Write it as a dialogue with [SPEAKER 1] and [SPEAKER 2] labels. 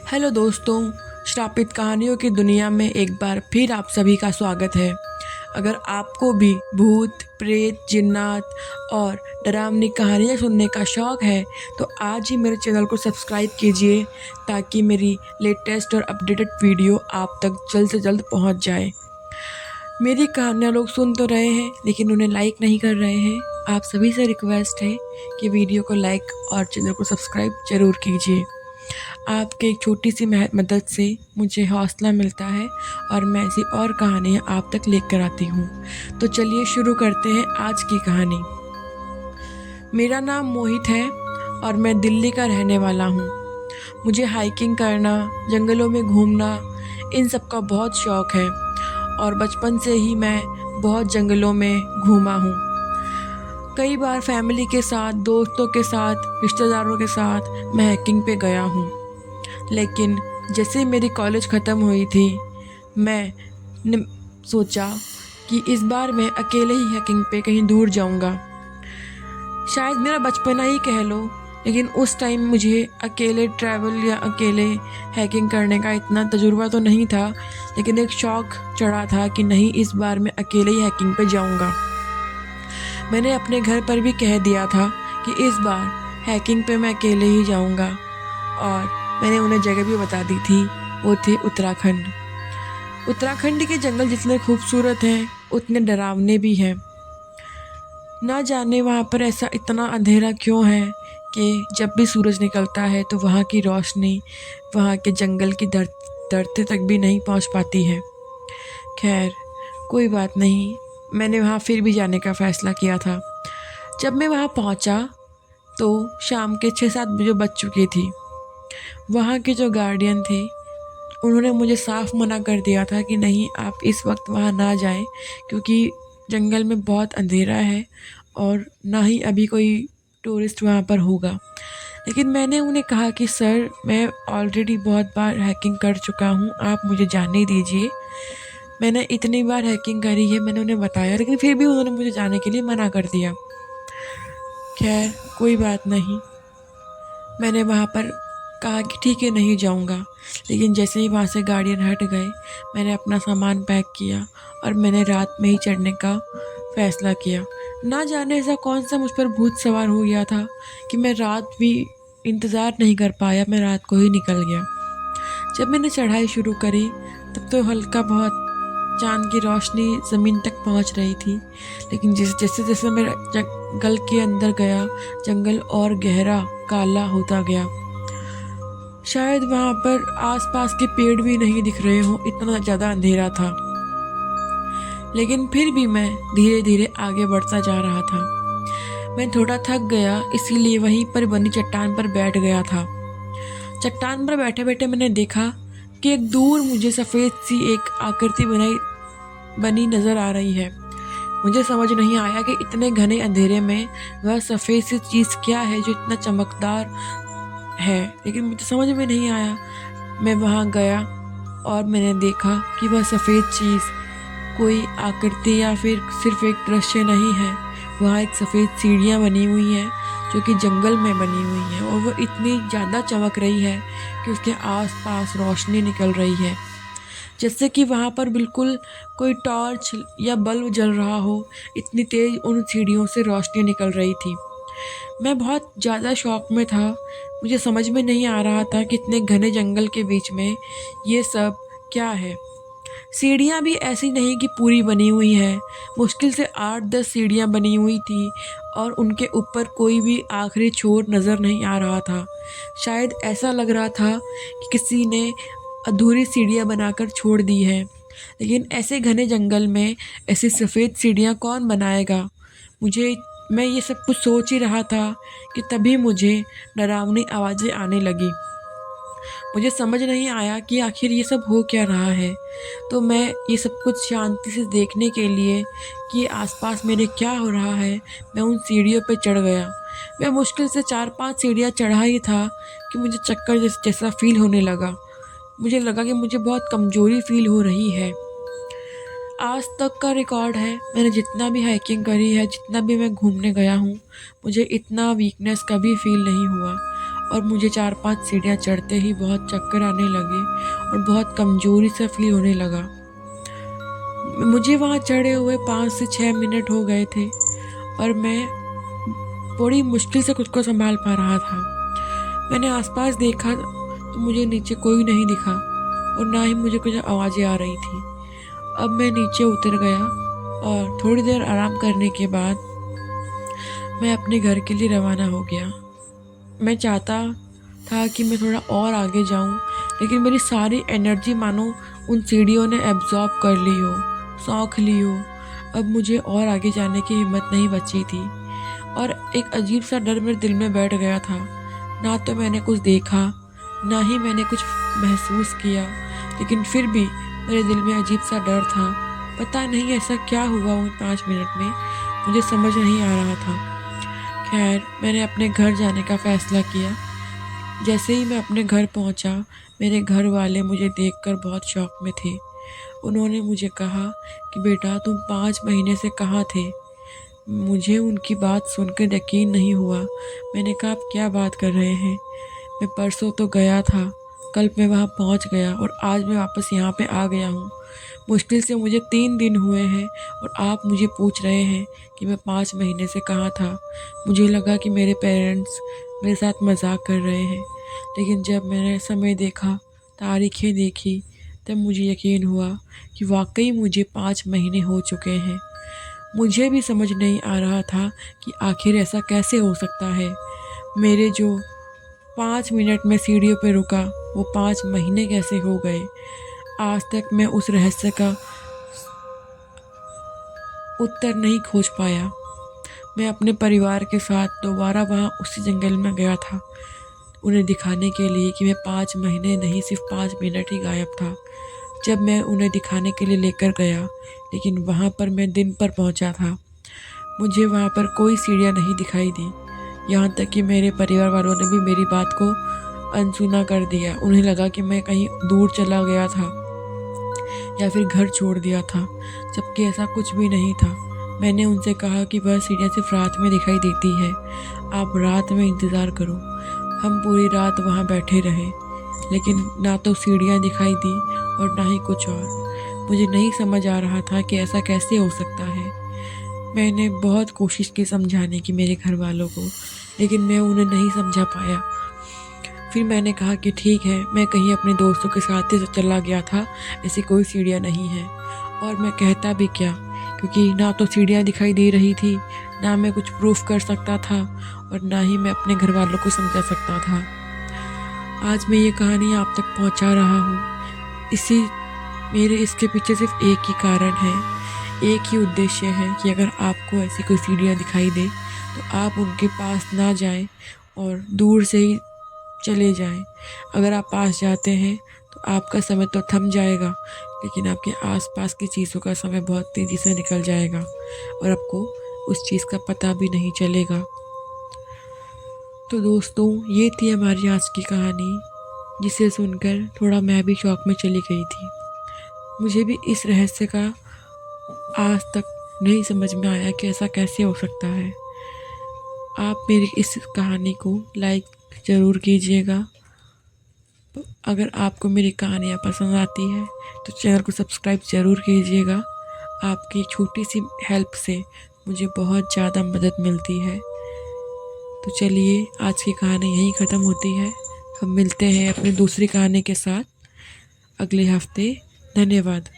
[SPEAKER 1] Hello दोस्तों, श्रापित कहानियों की दुनिया में एक बार फिर आप सभी का स्वागत है। अगर आपको भी भूत, प्रेत, जिन्नात और डरावनी कहानियाँ सुनने का शौक़ है तो आज ही मेरे चैनल को सब्सक्राइब कीजिए ताकि मेरी लेटेस्ट और अपडेटेड वीडियो आप तक जल्द से जल्द पहुंच जाए। मेरी कहानियाँ लोग सुन तो रहे हैं लेकिन उन्हें लाइक नहीं कर रहे हैं। आप सभी से रिक्वेस्ट है कि वीडियो को लाइक और चैनल को सब्सक्राइब ज़रूर कीजिए। आपके एक छोटी सी मदद से मुझे हौसला मिलता है और मैं ऐसी और कहानियाँ आप तक लेकर आती हूँ। तो चलिए शुरू करते हैं आज की कहानी। मेरा नाम मोहित है और मैं दिल्ली का रहने वाला हूँ। मुझे हाइकिंग करना, जंगलों में घूमना, इन सब का बहुत शौक़ है और बचपन से ही मैं बहुत जंगलों में घूमा हूँ। कई बार फैमिली के साथ, दोस्तों के साथ, रिश्तेदारों के साथ मैं हाइकिंग पे गया हूँ। लेकिन जैसे मेरी कॉलेज ख़त्म हुई थी मैं सोचा कि इस बार मैं अकेले ही हाइकिंग पे कहीं दूर जाऊंगा। शायद मेरा बचपना ही कह लो, लेकिन उस टाइम मुझे अकेले ट्रैवल या अकेले हाइकिंग करने का इतना तजुर्बा तो नहीं था, लेकिन एक शौक़ चढ़ा था कि नहीं, इस बार मैं अकेले ही हाइकिंग पे जाऊंगा। मैंने अपने घर पर भी कह दिया था कि इस बार हाइकिंग पे मैं अकेले ही जाऊंगा और मैंने उन्हें जगह भी बता दी थी। वो थे उत्तराखंड। उत्तराखंड के जंगल जितने खूबसूरत हैं उतने डरावने भी हैं। ना जाने वहाँ पर ऐसा इतना अंधेरा क्यों है कि जब भी सूरज निकलता है तो वहाँ की रोशनी वहाँ के जंगल की धरती तक भी नहीं पहुँच पाती है। खैर, कोई बात नहीं, मैंने वहाँ फिर भी जाने का फ़ैसला किया था। जब मैं वहाँ पहुँचा तो शाम के 6-7 बजे बज चुकी थी। वहाँ के जो गार्डियन थे उन्होंने मुझे साफ मना कर दिया था कि नहीं, आप इस वक्त वहाँ ना जाएं क्योंकि जंगल में बहुत अंधेरा है और ना ही अभी कोई टूरिस्ट वहाँ पर होगा। लेकिन मैंने उन्हें कहा कि सर, मैं ऑलरेडी बहुत बार हाइकिंग कर चुका हूँ, आप मुझे जाने दीजिए। मैंने इतनी बार हाइकिंग करी है, मैंने उन्हें बताया, लेकिन फिर भी उन्होंने मुझे जाने के लिए मना कर दिया। खैर, कोई बात नहीं, मैंने वहाँ पर कहा कि ठीक है, नहीं जाऊँगा। लेकिन जैसे ही वहाँ से गार्डियन हट गए, मैंने अपना सामान पैक किया और मैंने रात में ही चढ़ने का फ़ैसला किया। ना जाने ऐसा कौन सा मुझ पर भूत सवार हो गया था कि मैं रात भी इंतज़ार नहीं कर पाया, मैं रात को ही निकल गया। जब मैंने चढ़ाई शुरू करी तब तो हल्का बहुत चाँद की रोशनी ज़मीन तक पहुँच रही थी, लेकिन जैसे जैसे मैं जंगल के अंदर गया, जंगल और गहरा काला होता गया। शायद वहाँ पर आसपास के पेड़ भी नहीं दिख रहे हों, इतना ज़्यादा अंधेरा था। लेकिन फिर भी मैं धीरे धीरे आगे बढ़ता जा रहा था। मैं थोड़ा थक गया, इसीलिए वहीं पर बनी चट्टान पर बैठ गया था। चट्टान पर बैठे बैठे मैंने देखा कि एक दूर मुझे सफ़ेद सी एक आकृति बनी नज़र आ रही है। मुझे समझ नहीं आया कि इतने घने अंधेरे में वह सफ़ेद सी चीज़ क्या है जो इतना चमकदार है, लेकिन मुझे समझ में नहीं आया। मैं वहाँ गया और मैंने देखा कि वह सफ़ेद चीज़ कोई आकृति या फिर सिर्फ एक दृश्य नहीं है। वहाँ एक सफ़ेद सीढ़ियाँ बनी हुई हैं जो कि जंगल में बनी हुई हैं और वो इतनी ज़्यादा चमक रही है कि उसके आसपास रोशनी निकल रही है, जैसे कि वहाँ पर बिल्कुल कोई टॉर्च या बल्ब जल रहा हो। इतनी तेज़ उन सीढ़ियों से रोशनी निकल रही थी। मैं बहुत ज़्यादा शौक में था। मुझे समझ में नहीं आ रहा था कि इतने घने जंगल के बीच में ये सब क्या है। सीढ़ियाँ भी ऐसी नहीं कि पूरी बनी हुई है, मुश्किल से 8-10 सीढ़ियाँ बनी हुई थी और उनके ऊपर कोई भी आखिरी छोर नज़र नहीं आ रहा था। शायद ऐसा लग रहा था कि किसी ने अधूरी सीढ़ियाँ बनाकर छोड़ दी है। लेकिन ऐसे घने जंगल में ऐसी सफ़ेद सीढ़ियाँ कौन बनाएगा? मैं ये सब कुछ सोच ही रहा था कि तभी मुझे डरावनी आवाज़ें आने लगी। मुझे समझ नहीं आया कि आखिर ये सब हो क्या रहा है। तो मैं ये सब कुछ शांति से देखने के लिए कि आसपास मेरे क्या हो रहा है, मैं उन सीढ़ियों पे चढ़ गया। मैं मुश्किल से 4-5 सीढ़ियाँ चढ़ा ही था कि मुझे चक्कर जैसा फ़ील होने लगा। मुझे लगा कि मुझे बहुत कमज़ोरी फ़ील हो रही है। आज तक का रिकॉर्ड है, मैंने जितना भी हाइकिंग करी है, जितना भी मैं घूमने गया हूँ, मुझे इतना वीकनेस कभी फ़ील नहीं हुआ और मुझे 4-5 सीढ़ियाँ चढ़ते ही बहुत चक्कर आने लगे और बहुत कमज़ोरी सा फील होने लगा। मुझे वहाँ चढ़े हुए 5 से 6 मिनट हो गए थे और मैं बड़ी मुश्किल से खुद को संभाल पा रहा था। मैंने आसपास देखा तो मुझे नीचे कोई नहीं दिखा और ना ही मुझे कुछ आवाज़ें आ रही थी। अब मैं नीचे उतर गया और थोड़ी देर आराम करने के बाद मैं अपने घर के लिए रवाना हो गया। मैं चाहता था कि मैं थोड़ा और आगे जाऊं, लेकिन मेरी सारी एनर्जी मानो उन सीढ़ियों ने एब्जॉर्ब कर ली हो, सौंख ली हो। अब मुझे और आगे जाने की हिम्मत नहीं बची थी और एक अजीब सा डर मेरे दिल में बैठ गया था। ना तो मैंने कुछ देखा, ना ही मैंने कुछ महसूस किया, लेकिन फिर भी मेरे दिल में अजीब सा डर था। पता नहीं ऐसा क्या हुआ उन 5 मिनट में, मुझे समझ नहीं आ रहा था। खैर, मैंने अपने घर जाने का फ़ैसला किया। जैसे ही मैं अपने घर पहुंचा, मेरे घर वाले मुझे देखकर बहुत शौक में थे। उन्होंने मुझे कहा कि बेटा, तुम 5 महीने से कहाँ थे? मुझे उनकी बात सुनकर यकीन नहीं हुआ। मैंने कहा, आप क्या बात कर रहे हैं? मैं परसों तो गया था, कल मैं वहाँ पहुँच गया और आज मैं वापस यहाँ पे आ गया हूँ। मुश्किल से मुझे 3 दिन हुए हैं और आप मुझे पूछ रहे हैं कि मैं 5 महीने से कहाँ था। मुझे लगा कि मेरे पेरेंट्स मेरे साथ मजाक कर रहे हैं, लेकिन जब मैंने समय देखा, तारीखें देखी, तब मुझे यकीन हुआ कि वाकई मुझे 5 महीने हो चुके हैं। मुझे भी समझ नहीं आ रहा था कि आखिर ऐसा कैसे हो सकता है। मेरे जो 5 मिनट में सीढ़ियों पर रुका, वो 5 महीने कैसे हो गए। आज तक मैं उस रहस्य का उत्तर नहीं खोज पाया। मैं अपने परिवार के साथ दोबारा वहाँ उसी जंगल में गया था, उन्हें दिखाने के लिए कि मैं 5 महीने नहीं, सिर्फ 5 मिनट ही गायब था। जब मैं उन्हें दिखाने के लिए लेकर गया, लेकिन वहाँ पर मैं दिन पर पहुँचा था। मुझे वहाँ पर कोई सीढ़ियाँ नहीं दिखाई दी। यहाँ तक कि मेरे परिवार वालों ने भी मेरी बात को अनसुना कर दिया। उन्हें लगा कि मैं कहीं दूर चला गया था या फिर घर छोड़ दिया था, जबकि ऐसा कुछ भी नहीं था। मैंने उनसे कहा कि वह सीढ़ियाँ सिर्फ रात में दिखाई देती है, आप रात में इंतज़ार करो। हम पूरी रात वहाँ बैठे रहे, लेकिन ना तो सीढ़ियाँ दिखाई दी और ना ही कुछ और। मुझे नहीं समझ आ रहा था कि ऐसा कैसे हो सकता है। मैंने बहुत कोशिश की समझाने की मेरे घर वालों को, लेकिन मैं उन्हें नहीं समझा पाया। फिर मैंने कहा कि ठीक है, मैं कहीं अपने दोस्तों के साथ ही चला गया था, ऐसी कोई सीढ़ियाँ नहीं है। और मैं कहता भी क्या, क्योंकि ना तो सीढ़ियाँ दिखाई दे रही थी, ना मैं कुछ प्रूफ कर सकता था और ना ही मैं अपने घर वालों को समझा सकता था। आज मैं ये कहानी आप तक पहुंचा रहा हूँ। इसके पीछे सिर्फ एक ही कारण है, एक ही उद्देश्य है कि अगर आपको ऐसी कोई सीढ़ियाँ दिखाई दे तो आप उनके पास ना जाएं और दूर से ही चले जाएं। अगर आप पास जाते हैं तो आपका समय तो थम जाएगा, लेकिन आपके आसपास की चीज़ों का समय बहुत तेज़ी से निकल जाएगा और आपको उस चीज़ का पता भी नहीं चलेगा। तो दोस्तों, ये थी हमारी आज की कहानी, जिसे सुनकर थोड़ा मैं भी शौक में चली गई थी। मुझे भी इस रहस्य का आज तक नहीं समझ में आया कि ऐसा कैसे हो सकता है। आप मेरी इस कहानी को लाइक ज़रूर कीजिएगा। अगर आपको मेरी कहानियाँ पसंद आती है तो चैनल को सब्सक्राइब ज़रूर कीजिएगा। आपकी छोटी सी हेल्प से मुझे बहुत ज़्यादा मदद मिलती है। तो चलिए, आज की कहानी यहीं ख़त्म होती है। हम मिलते हैं अपनी दूसरी कहानी के साथ अगले हफ्ते। धन्यवाद।